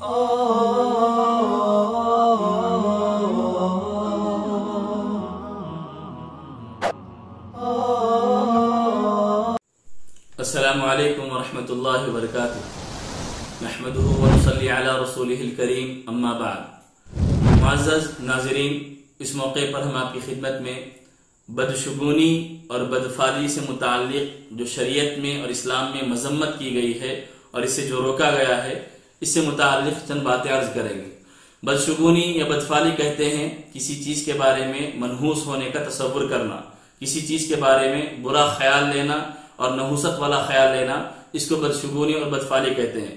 अस्सलामु अलैकुम वरहमतुल्लाहि वबरकातुहू। नहमदुहु व नुसल्ली अला रसूलिहिल करीम, अम्मा बाद। मुअज़्ज़ज़ नाज़रीन, इस मौके पर हम आपकी खिदमत में बदशुगूनी और बदफाली से मुताल्लिक़ जो शरीयत में और इस्लाम में मज़म्मत की गई है और इससे जो रोका गया है, इससे मुताल्लिक़ चंद बातें अर्ज करेंगे। बदशुगूनी या बदफाली कहते हैं किसी चीज के बारे में मनहूस होने का तसव्वुर करना, किसी चीज के बारे में बुरा ख्याल लेना और नहुसत वाला ख्याल लेना, इसको बदशुगूनी और बदफाली कहते हैं।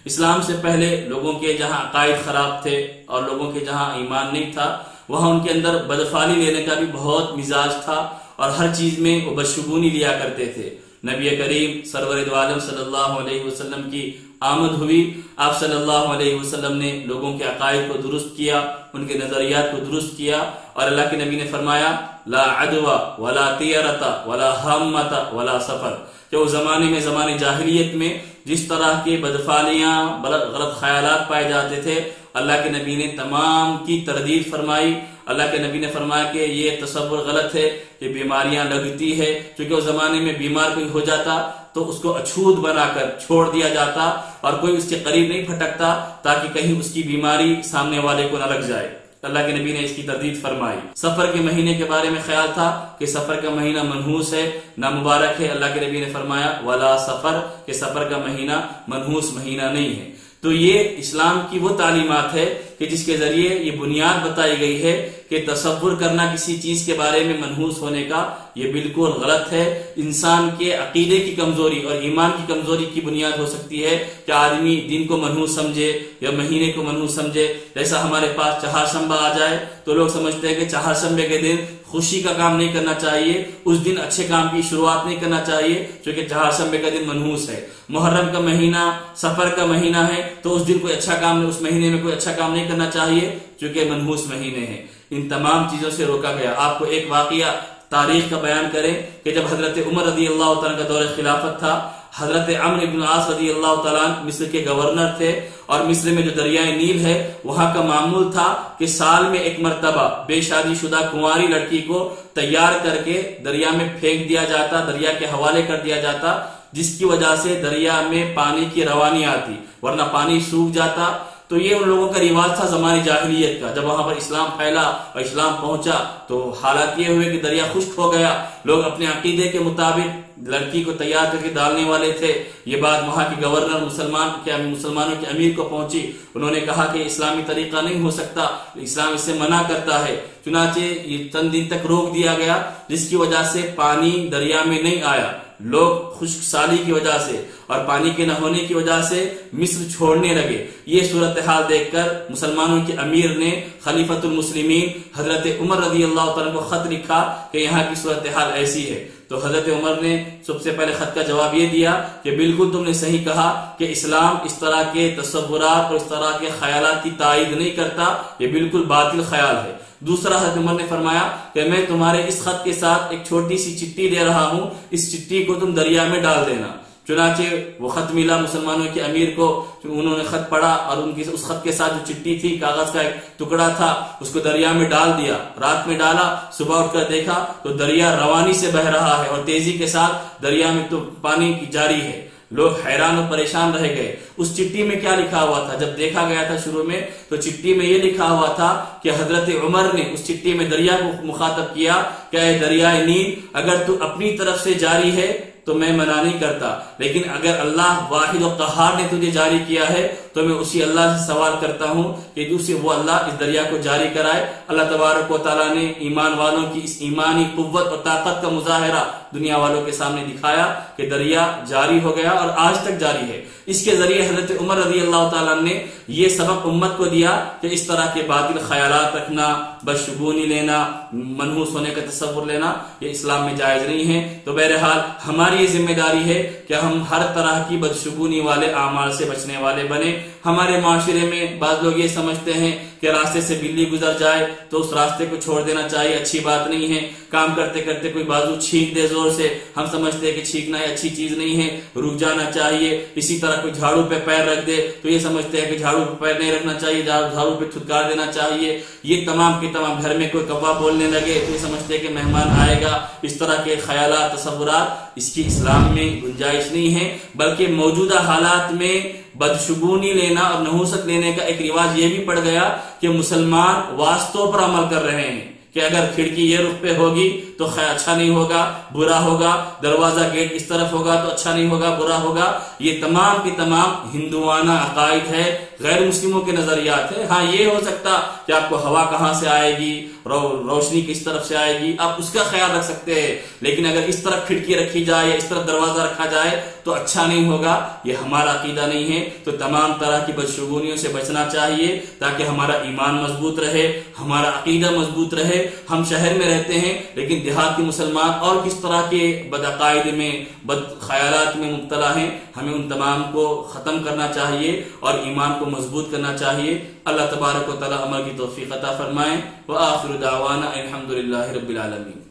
इस्लाम से पहले लोगों के जहां अकायद खराब थे और लोगों के जहां ईमान नहीं था, वहां उनके अंदर बदफाली लेने का भी बहुत मिजाज था और हर चीज में वो बदशुगूनी लिया करते थे। नबी करीम सरवर दो आलम सल्लल्लाहु अलैहि वसल्लम की आमद हुई। आप सल्लल्लाहु अलैहि वसल्लम ने लोगों के अकायद को दुरुस्त किया, उनके नजरियात को दुरुस्त किया और अल्लाह के नबी ने फरमाया, ला अदवा वला तियरता वला हम्मता वला सफर। जो जमाने में, जमाने जाहिलियत में जिस तरह के बदफालियां, गलत ख्यालात पाए जाते थे, अल्लाह के नबी ने तमाम की तरदीद फरमाई। अल्लाह के नबी ने फरमाया कि ये तसव्वुर गलत है कि बीमारियां लगती है, क्योंकि उस जमाने में बीमार कोई हो जाता तो उसको अछूत बनाकर छोड़ दिया जाता और कोई उसके करीब नहीं फटकता ताकि कहीं उसकी बीमारी सामने वाले को न लग जाए। अल्लाह के नबी ने इसकी तरदीद फरमाई। सफर के महीने के बारे में ख्याल था कि सफर का महीना मनहूस है, नामुबारक है। अल्लाह के नबी ने फरमाया, वला सफर, कि सफर का महीना मनहूस महीना नहीं है। तो ये इस्लाम की वो तालीमात है कि जिसके जरिए ये बुनियाद बताई गई है कि तसव्वुर करना किसी चीज के बारे में मनहूस होने का, ये बिल्कुल गलत है। इंसान के अकीदे की कमजोरी और ईमान की कमजोरी की बुनियाद हो सकती है कि आदमी दिन को मनहूस समझे या महीने को मनहूस समझे। जैसा हमारे पास चहारशंबा आ जाए तो लोग समझते हैं कि चहारशंबे के दिन खुशी का काम नहीं करना चाहिए, उस दिन अच्छे काम की शुरुआत नहीं करना चाहिए क्योंकि चहारशंबे का दिन मनहूस है। मुहर्रम का महीना, सफर का महीना है तो उस दिन कोई अच्छा काम नहीं, उस महीने में कोई अच्छा काम नहीं करना चाहिए क्योंकि मनहूस महीने हैं। इन तमाम चीजों से रोका गया। आपको एक वाकया तारीख का बयान करें कि जब हजरत उमर रदी अल्लाह तआला का दौर खिलाफत था, हजरत अम्र इब्न आस रदी अल्लाह तआला मिस्र के गवर्नर थे और मिस्र में जो दरियाए नील है वहां का मामूल था कि साल में एक मर्तबा बेशादीशुदा कुंवारी लड़की को तैयार करके दरिया में फेंक दिया जाता, दरिया के हवाले कर दिया जाता, जिसकी वजह से दरिया में पानी की रवानी आती, वरना पानी सूख जाता। तो ये उन लोगों का रिवाज था जमाने जाहिलियत का। जब वहां पर इस्लाम फैला और इस्लाम पहुंचा तो हालात ये हुए कि दरिया खुश्क हो गया। लोग अपने अकीदे के मुताबिक लड़की को तैयार करके डालने वाले थे। ये बात वहां के गवर्नर मुसलमानों के अमीर को पहुंची। उन्होंने कहा कि इस्लामी तरीका नहीं हो सकता, इस्लाम इससे मना करता है। चुनाचे ये चंद दिन तक रोक दिया गया, जिसकी वजह से पानी दरिया में नहीं आया। लोग खुश्क साली की वजह से और पानी के न होने की वजह से मिस्र छोड़ने लगे। ये सूरत हाल देखकर मुसलमानों के अमीर ने खलीफतुल मुस्लिमीन हजरत उमर रदी अल्लाह तआला को खत लिखा कि यहाँ की सूरत हाल ऐसी है। तो हजरत उमर ने सबसे पहले खत का जवाब ये दिया कि बिल्कुल तुमने सही कहा कि इस्लाम इस तरह के तसव्वुरात और इस तरह के ख्यालात की तायीद नहीं करता, ये बिल्कुल बातिल ख्याल है। दूसरा हजरत उमर ने फरमाया कि मैं तुम्हारे इस खत के साथ एक छोटी सी चिट्ठी दे रहा हूं, इस चिट्ठी को तुम दरिया में डाल देना। चुनाचे वो खत मिला मुसलमानों के अमीर को, उन्होंने खत पढ़ा और उनकी उस खत के साथ जो चिट्ठी थी, कागज का एक टुकड़ा था, उसको दरिया में डाल दिया। रात में डाला, सुबह उठकर देखा तो दरिया रवानी से बह रहा है और तेजी के साथ दरिया में तो पानी जारी है। लोग हैरान और परेशान रह गए। उस चिट्ठी में क्या लिखा हुआ था? जब देखा गया था शुरू में तो चिट्ठी में यह लिखा हुआ था कि हजरत उमर ने उस चिट्ठी में दरिया को मुखातब किया कि दरियाए नील, अगर तू अपनी तरफ से जारी है तो मैं मना नहीं करता, लेकिन अगर अल्लाह वाहिद और कहार ने तुझे जारी किया है तो मैं उसी अल्लाह से सवाल करता हूं कि दूसरे वो अल्लाह इस दरिया को जारी कराए। अल्लाह तबारक व तआला ने ईमान वालों की इस ईमानी कुव्वत और ताकत का मुजाहिरा दुनिया वालों के सामने दिखाया कि दरिया जारी हो गया और आज तक जारी है। इसके जरिए हजरत उमर रज़ी अल्लाह तआला ने ये सबक उम्मत को दिया कि इस तरह के बातिल ख्यालात रखना, बदशुगूनी लेना, मनहूस होने का तसव्वुर लेना, ये इस्लाम में जायज नहीं है। तो बहरहाल हमारी ये जिम्मेदारी है कि हम हर तरह की बदशुगूनी वाले आमाल से बचने वाले बने, हमारे माशरे में बाज लोग ये समझते हैं कि रास्ते से बिल्ली गुजर जाए तो उस रास्ते को छोड़ देना चाहिए, अच्छी बात नहीं है। काम करते करते कोई बाजू छींक दे जोर से, हम समझते हैं कि छींकना अच्छी चीज नहीं है, रुक जाना चाहिए। इसी तरह कोई झाड़ू पे पैर रख दे तो ये समझते हैं कि झाड़ू पे पैर नहीं रखना चाहिए, झाड़ू पे थुतकार देना चाहिए। ये तमाम के तमाम, घर में कोई कौवा बोलने लगे तो ये समझते हैं कि मेहमान आएगा। इस तरह के ख्यालात, तसव्वुरात, इसकी इस्लाम में गुंजाइश नहीं है। बल्कि मौजूदा हालात में बदशुगूनी लेना और नहुसत लेने का एक रिवाज ये भी पड़ गया कि मुसलमान वास्तव पर अमल कर रहे हैं कि अगर खिड़की ये रुख पे होगी तो अच्छा नहीं होगा, बुरा होगा, दरवाजा गेट इस तरफ होगा तो अच्छा नहीं होगा, बुरा होगा। ये तमाम की तमाम हिंदुआना अकायद है, गैर मुस्लिमों के नजरियात है। हाँ, ये हो सकता कि आपको हवा कहां से आएगी, रोशनी किस तरफ से आएगी, आप उसका ख्याल रख सकते हैं। लेकिन अगर इस तरफ खिड़की रखी जाए या इस तरफ दरवाजा रखा जाए तो अच्छा नहीं होगा। ये हमारा अकीदा नहीं है। तो तमाम तरह की बदशुगूनियों से बचना चाहिए ताकि हमारा ईमान मजबूत रहे, हमारा अकीदा मजबूत रहे। हम शहर में रहते हैं लेकिन देहाती मुसलमान और किस तरह के बदअकायद में, बद ख्यालात में मुब्तला हैं। हमें उन तमाम को खत्म करना चाहिए और ईमान को मजबूत करना चाहिए। अल्लाह तबारक व तआला अमल की तौफीक अता फरमाए। व आखिरु दावाना अल्हम्दुलिल्लाहि रब्बिल आलमीन।